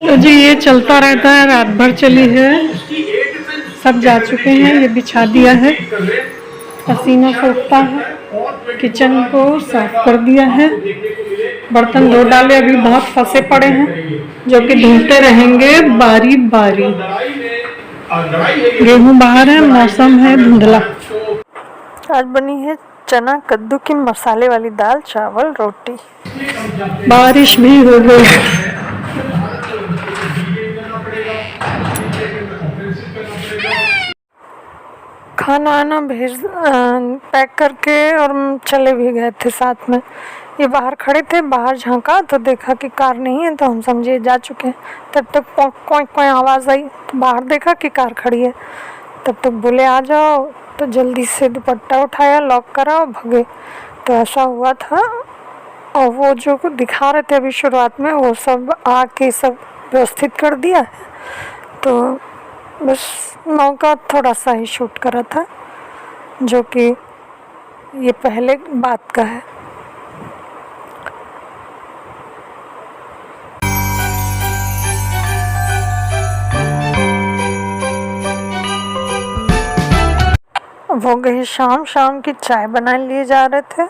तो जी ये चलता रहता है, रात भर चली है। सब जा चुके हैं, ये बिछा दिया है, पसीना सूखता है। किचन को साफ कर दिया है, बर्तन धो डाले, अभी बहुत फंसे पड़े हैं जो कि धुलते रहेंगे बारी बारी। गेहूं बाहर है, मौसम है धुंधला। आज बनी है चना कद्दू की मसाले वाली दाल, चावल, रोटी। बारिश भी हो गई। खाना आना पैक करके और चले भी गए थे साथ में। ये बाहर खड़े थे, बाहर झांका तो देखा कि कार नहीं है, तो हम समझे जा चुके हैं। तब तक कोई आवाज़ आई तो बाहर देखा कि कार खड़ी है। तब तक बोले आ जाओ, तो जल्दी से दुपट्टा उठाया, लॉक करा और भगे। तो ऐसा हुआ था। और वो जो दिखा रहे थे अभी शुरुआत में, वो सब आके सब व्यवस्थित कर दिया है। तो बस मौका थोड़ा सा ही शूट करा था, जो कि ये पहले बात का है। वो गई शाम की चाय बना लिए जा रहे थे,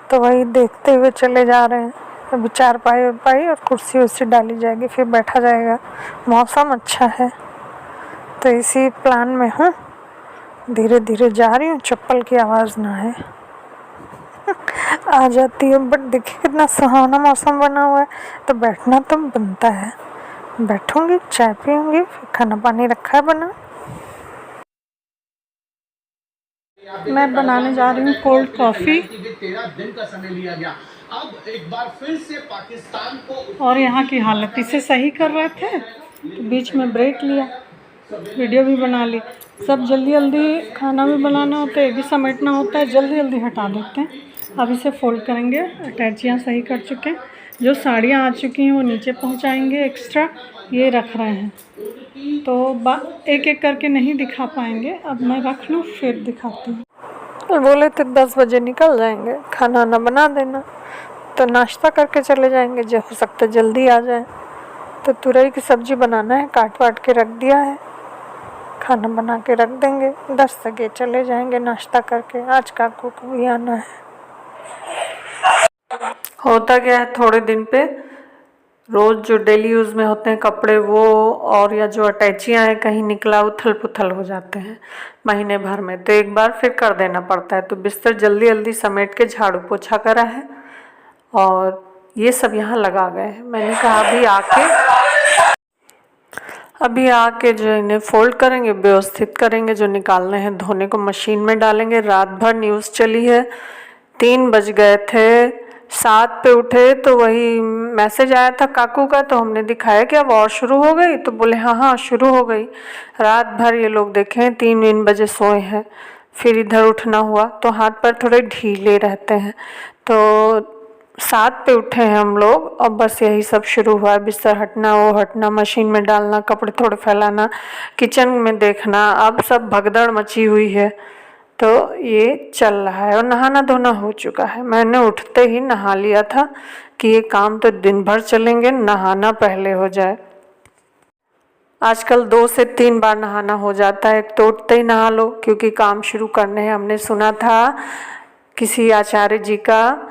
तो वही देखते हुए चले जा रहे हैं। अभी चारपाई और कुर्सी उर्सी डाली जाएगी, फिर बैठा जाएगा। मौसम अच्छा है तो इसी प्लान में हूँ। धीरे धीरे जा रही हूँ, चप्पल की आवाज़ ना है। आ जाती है, बट देखिए कितना सुहाना मौसम बना हुआ है, तो बैठना तो बनता है। बैठूंगी, चाय पीऊंगी, फिर खाना पानी रखा है बना। मैं बनाने जा रही हूँ कोल्ड कॉफ़ी। और यहाँ की हालत, इसे सही कर रहे थे तो बीच में ब्रेक लिया, वीडियो भी बना ली। सब जल्दी जल्दी खाना भी बनाना होता है, ये भी समेटना होता है, जल्दी जल्दी हटा देते हैं। अब इसे फोल्ड करेंगे। अटैचियाँ सही कर चुके हैं, जो साड़ियाँ आ चुकी हैं वो नीचे पहुँचाएंगे, एक्स्ट्रा ये रख रहे हैं। तो एक एक करके नहीं दिखा पाएंगे, अब मैं रख लूँ फिर दिखाती हूँ। बोले तो 10 बजे निकल जाएंगे, खाना ना बना देना, तो नाश्ता करके चले जाएंगे, जो हो सकता है जल्दी आ जाए। तो तुरई की सब्ज़ी बनाना है, काट वाट के रख दिया है, खाना बना के रख देंगे। 10 बजे चले जाएंगे नाश्ता करके। आज काकू को भी आना है। होता क्या है, थोड़े दिन पे रोज़ जो डेली यूज़ में होते हैं कपड़े वो, और या जो अटैचियाँ हैं कहीं निकला उथल पुथल हो जाते हैं महीने भर में, तो एक बार फिर कर देना पड़ता है। तो बिस्तर जल्दी जल्दी समेट के झाड़ू पोछा करा है और ये सब यहाँ लगा गए हैं। मैंने कहा अभी आके जो इन्हें फोल्ड करेंगे, व्यवस्थित करेंगे, जो निकालने हैं धोने को मशीन में डालेंगे। रात भर न्यूज़ चली है, 3 बज गए थे, 7 पे उठे तो वही मैसेज आया था काकू का, तो हमने दिखाया कि अब और शुरू हो गई, तो बोले हाँ शुरू हो गई। रात भर ये लोग देखें 3 बजे सोए हैं, फिर इधर उठना हुआ, तो हाथ पैर थोड़े ढीले रहते हैं। तो 7 पे उठे हैं हम लोग और बस यही सब शुरू हुआ है। बिस्तर हटना, वो हटना, मशीन में डालना, कपड़े थोड़े फैलाना, किचन में देखना, अब सब भगदड़ मची हुई है। तो ये चल रहा है और नहाना धोना हो चुका है। मैंने उठते ही नहा लिया था कि ये काम तो दिन भर चलेंगे, नहाना पहले हो जाए। आजकल 2 से 3 बार नहाना हो जाता है, एक तो उठते ही नहा लो क्योंकि काम शुरू करने हैं। हमने सुना था किसी आचार्य जी का,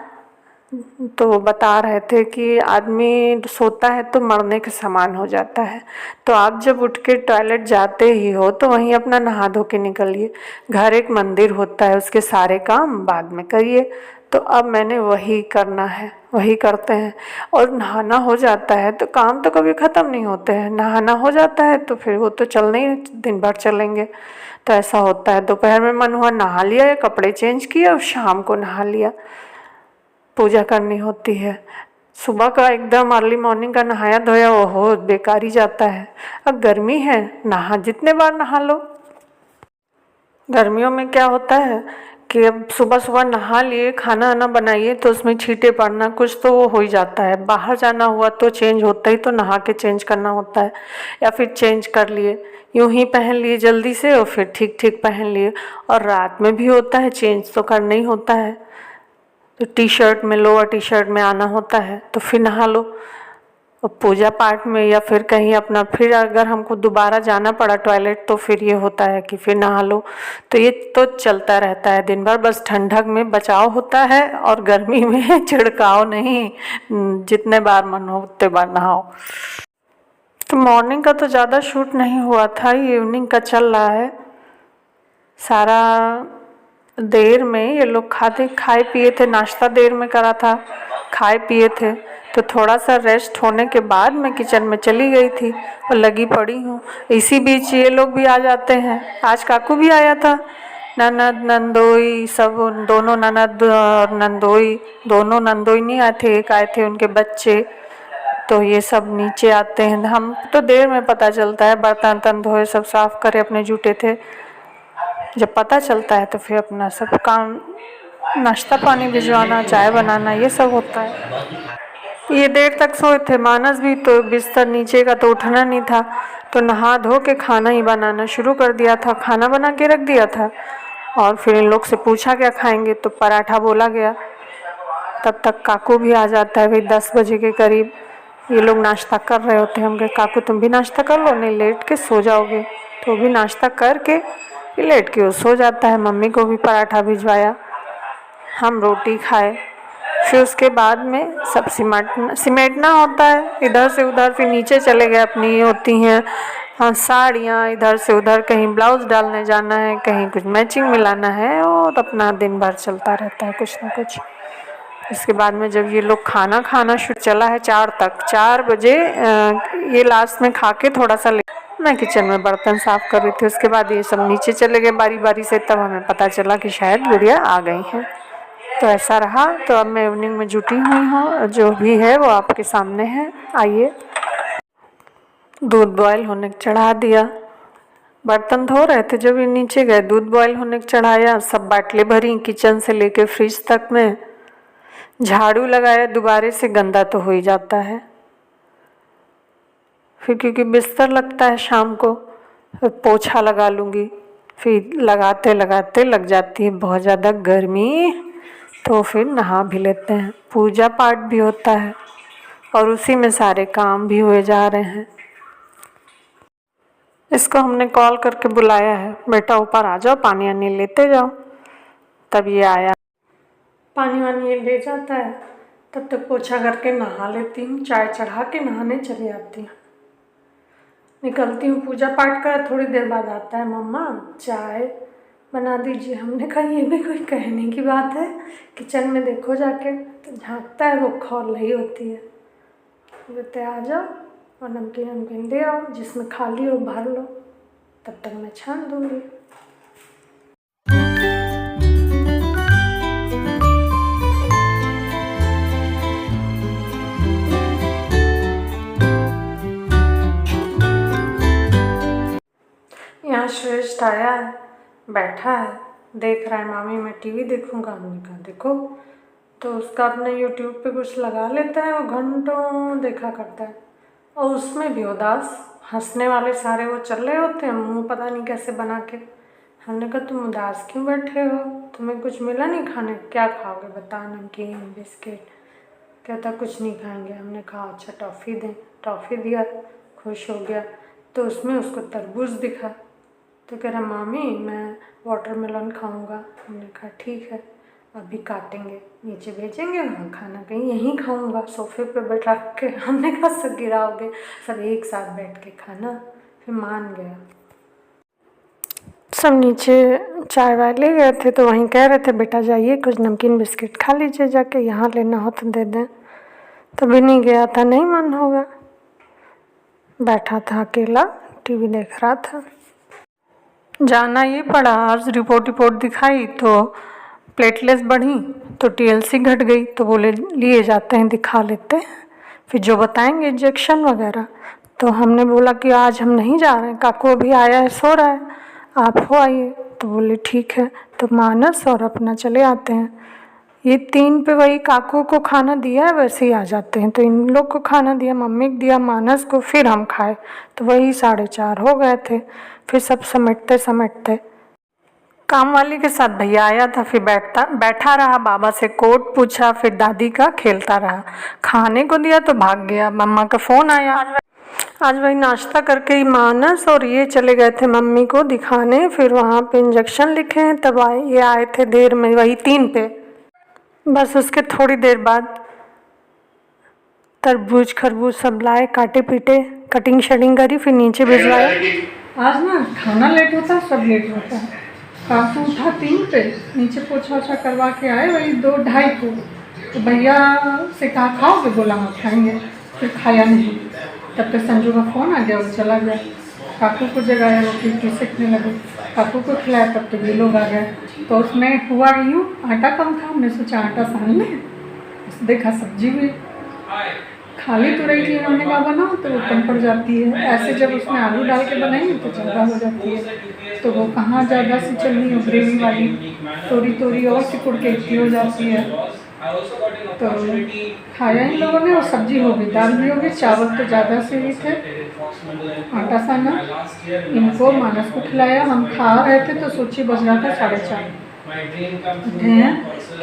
तो वो बता रहे थे कि आदमी सोता है तो मरने के समान हो जाता है। तो आप जब उठ के टॉयलेट जाते ही हो तो वहीं अपना नहा धो के निकलिए। घर एक मंदिर होता है, उसके सारे काम बाद में करिए। तो अब मैंने वही करना है, वही करते हैं। और नहाना हो जाता है तो काम तो कभी ख़त्म नहीं होते हैं। नहाना हो जाता है तो फिर वो तो चलने ही दिन भर चलेंगे। तो ऐसा होता है, दोपहर में मन हुआ नहा लिया या कपड़े चेंज किए और शाम को नहा लिया। पूजा करनी होती है। सुबह का एकदम अर्ली मॉर्निंग का नहाया धोया वो हो बेकार ही जाता है। अब गर्मी है, नहा जितने बार नहा लो। गर्मियों में क्या होता है कि अब सुबह सुबह नहा लिए, खाना आना बनाइए तो उसमें छींटे पड़ना कुछ तो वो हो ही जाता है। बाहर जाना हुआ तो चेंज होता ही तो नहा के चेंज करना होता है, या फिर चेंज कर लिए, यूं ही पहन लिए जल्दी से और फिर ठीक ठीक पहन लिए। और रात में भी होता है चेंज तो करना ही होता है, तो टी शर्ट में, लोअर टी शर्ट में आना होता है तो फिर नहा लो। पूजा पाठ में या फिर कहीं अपना, फिर अगर हमको दोबारा जाना पड़ा टॉयलेट तो फिर ये होता है कि फिर नहा लो। तो ये तो चलता रहता है दिन भर, बस ठंडक में बचाव होता है और गर्मी में छिड़काव नहीं, जितने बार मन हो उतने बार नहाओ। तो मॉर्निंग का तो ज़्यादा शूट नहीं हुआ था, ये इवनिंग का चल रहा है सारा। देर में ये लोग खाए पिए थे, नाश्ता देर में करा था, खाए पिए थे, तो थोड़ा सा रेस्ट होने के बाद मैं किचन में चली गई थी और लगी पड़ी हूँ। इसी बीच ये लोग भी आ जाते हैं। आज काकू भी आया था, ननद नंदोई सब, दोनों ननद और नंदोई, दोनों नंदोई नहीं आए थे, एक आए थे उनके बच्चे। तो ये सब नीचे आते हैं, हम तो देर में पता चलता है, बर्तन तन धोए सब साफ करे अपने जुटे थे। जब पता चलता है तो फिर अपना सब काम, नाश्ता पानी भिजवाना, चाय बनाना, ये सब होता है। ये देर तक सोए थे, मानस भी, तो बिस्तर नीचे का तो उठना नहीं था, तो नहा धो के खाना ही बनाना शुरू कर दिया था, खाना बना के रख दिया था। और फिर इन लोग से पूछा क्या खाएंगे, तो पराठा बोला गया। तब तक काकू भी आ जाता है, भाई 10 बजे के करीब। ये लोग नाश्ता कर रहे होते हैं, हम कहे काकू तुम भी नाश्ता कर लो, नहीं लेट के सो जाओगे। तो भी नाश्ता करके फिर लेट के वो सो जाता है। मम्मी को भी पराठा भिजवाया, हम रोटी खाए। फिर उसके बाद में सब सिमेटना होता है, इधर से उधर, फिर नीचे चले गए, अपनी होती हैं हाँ साड़ियाँ, इधर से उधर, कहीं ब्लाउज डालने जाना है, कहीं कुछ मैचिंग मिलाना है, और अपना दिन भर चलता रहता है कुछ ना कुछ। इसके बाद में जब ये लोग खाना शुरू चला है 4 तक, 4 बजे ये लास्ट में खा के थोड़ा सा मैं किचन में बर्तन साफ कर रही थी। उसके बाद ये सब नीचे चले गए बारी बारी से, तब हमें पता चला कि शायद गुड़िया आ गई हैं। तो ऐसा रहा। तो अब मैं इवनिंग में जुटी हुई हूँ, जो भी है वो आपके सामने है। आइए। दूध बॉयल होने चढ़ा दिया, बर्तन धो रहे थे जब ये नीचे गए, दूध बॉयल होने चढ़ाया, सब बाटले भरी किचन से लेके फ्रिज तक में। झाड़ू लगाया, दोबारे से गंदा तो हो ही जाता है। फिर क्योंकि बिस्तर लगता है शाम को, पोछा लगा लूँगी, फिर लगाते लगाते लग जाती है बहुत ज़्यादा गर्मी, तो फिर नहा भी लेते हैं। पूजा पाठ भी होता है और उसी में सारे काम भी हुए जा रहे हैं। इसको हमने कॉल करके बुलाया है, बेटा ऊपर आ जाओ, पानी वानी लेते जाओ। तब ये आया, पानी वानी ले जाता है, तब तक पोछा करके नहा लेती हूँ, चाय चढ़ा के नहाने चली जाती हूँ। निकलती हूँ, पूजा पाठ कर, थोड़ी देर बाद आता है, मम्मा चाय बना दीजिए। हमने कहा ये भी कोई कहने की बात है, किचन में देखो जाके, तो झाँकता है, वो खोल रही होती है। कहते आ जाओ और नमकीन दे आओ, जिसमें खाली हो भर लो, तब तक मैं छान दूँगी। यहाँ श्रेष्ठ आया है, बैठा है, देख रहा है, मामी मैं टीवी देखूंगा। हमने कहा देखो, तो उसका अपने यूट्यूब पे कुछ लगा लेता है, वो घंटों देखा करता है, और उसमें भी उदास हंसने वाले सारे वो चल रहे होते हैं, मुंह पता नहीं कैसे बना के। हमने कहा तुम उदास क्यों बैठे हो, तुम्हें कुछ मिला नहीं खाने, क्या खाओगे बता, नमकीन बिस्किट। कहता कुछ नहीं खाएंगे। हमने कहा अच्छा टॉफ़ी दें, टॉफ़ी दिया, खुश हो गया। तो उसमें उसको तरबूज दिखा, तो कह रहा मामी मैं वाटरमेलन खाऊंगा। हमने कहा ठीक है, अभी काटेंगे, नीचे भेजेंगे, वहाँ खाना कहीं यहीं खाऊंगा, सोफे पे बैठा के। हमने कहा सब गिराओगे, सब एक साथ बैठ के खाना। फिर मान गया। सब नीचे चाय वाय ले गए थे, तो वहीं कह रहे थे बेटा जाइए कुछ नमकीन बिस्किट खा लीजिए जाके, यहाँ लेना हो तो दे दें। तभी नहीं गया था, नहीं मन होगा, बैठा था अकेला, टीवी देख रहा था। जाना ये पड़ा, आज रिपोर्ट दिखाई तो प्लेटलेट्स बढ़ी, तो टीएलसी घट गई, तो बोले लिए जाते हैं दिखा लेते हैं, फिर जो बताएंगे इंजेक्शन वगैरह। तो हमने बोला कि आज हम नहीं जा रहे हैं, काकू अभी आया है, सो रहा है, आप हो आइए। तो बोले ठीक है। तो मानस और अपना चले आते हैं। ये 3 पे वही काकू को खाना दिया है वैसे ही आ जाते हैं, तो इन लोग को खाना दिया, मम्मी को दिया, मानस को, फिर हम खाए, तो वही 4:30 हो गए थे। फिर सब समेटते काम वाली के साथ भैया आया था, फिर बैठा रहा, बाबा से कोट पूछा, फिर दादी का खेलता रहा। खाने को दिया तो भाग गया। मम्मा का फ़ोन आया। आज वही नाश्ता करके ही मानस और ये चले गए थे मम्मी को दिखाने, फिर वहाँ पे इंजेक्शन लिखे हैं, तब ये आए थे देर में, वही 3 पे। बस उसके थोड़ी देर बाद तरबूज खरबूज सब लाए, काटे पीटे, कटिंग शटिंग करी, फिर नीचे भिजवाया। आज ना खाना लेट होता है, सब लेट होता है। काकू उठा 3 पे, नीचे पोछा ओछा करवा के आए वही 2-2:30 को। तो भैया से कहा खाओगे, बोला हाँ खाएंगे, फिर खाया नहीं। तब तक संजू का फ़ोन आ गया, वो चला गया। काकू को जगाया, रोटी सेकने लगे, काकू को खिलाया, तब तक ये लोग आ गए। तो उसमें हुआ यूँ, आटा कम था, हमने सोचा आटा सान लें, देखा सब्जी भी खाली तो रही थी, हमने कहा बनाओ तो वो कम पड़ जाती है। ऐसे जब उसमें आलू डाल के बनाएंगे तो ज़्यादा हो जाती है, तो वो कहाँ ज़्यादा सी चल रही है ग्रेवी वाली, तोरी और सिकुड़ के इतनी हो जाती है। तो खाया इन लोगों ने, और सब्जी हो गई, दाल भी हो गई, चावल तो ज़्यादा से ही थे। आटा साना इनको मानस को खिलाया, हम खा रहे थे तो सोची बज रहा था 4:30।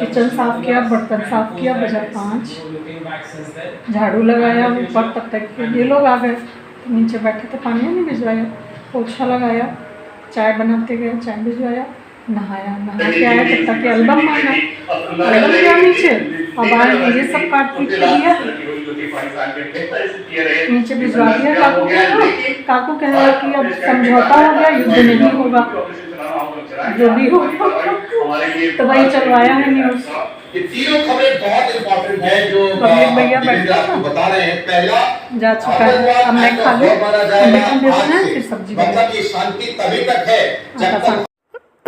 किचन साफ़ किया, बर्तन साफ़ किया, बजा 5, झाड़ू लगाया ऊपर, तब तक ये लोग आ गए। तो नीचे बैठे थे, पानी नहीं भिजवाया, पोछा लगाया, चाय बनाते गए, चाय भिजवाया, नहाया, नहा के आया, तब तक एल्बम मांगा, एल्बम गया नीचे। अब आए ये सब काट पीट के दिया, नीचे भिजवा दिया। काकू कह रहा कि अब समझौता हो गया, युद्ध नहीं होगा, जो भी हो। तो वही चलवाया है न्यूज़। ये तीनों खबरें बहुत इम्पोर्टेंट है जो भैया बता रहे हैं। पहला जा चुका है, हमने खा लिया, फिर सब्जी मतलब ये शांति तभी तक है जब तक।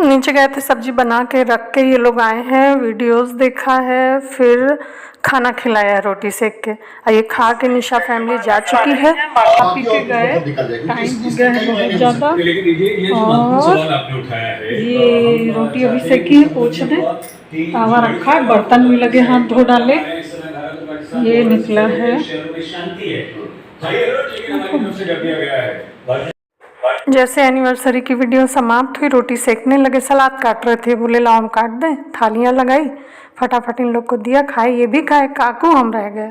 नीचे गए थे, सब्जी बना के रख के ये लोग आए हैं, वीडियोस देखा है, फिर खाना खिलाया रोटी सेक के। ये खा के निशा फैमिली जा चुकी है, पी के गए, टाइम हो गया है बहुत ज़्यादा। और ये रोटी अभी सेकी है, पोछ दे, तावा रखा है, बर्तन भी लगे, हाथ धो डाले। ये निकला है, जैसे एनिवर्सरी की वीडियो समाप्त हुई, रोटी सेकने लगे, सलाद काट रहे थे, बोले लाओ हम काट दें, थालियाँ लगाई, फटाफट इन लोग को दिया, खाए, ये भी खाए, काकू हम रह गए।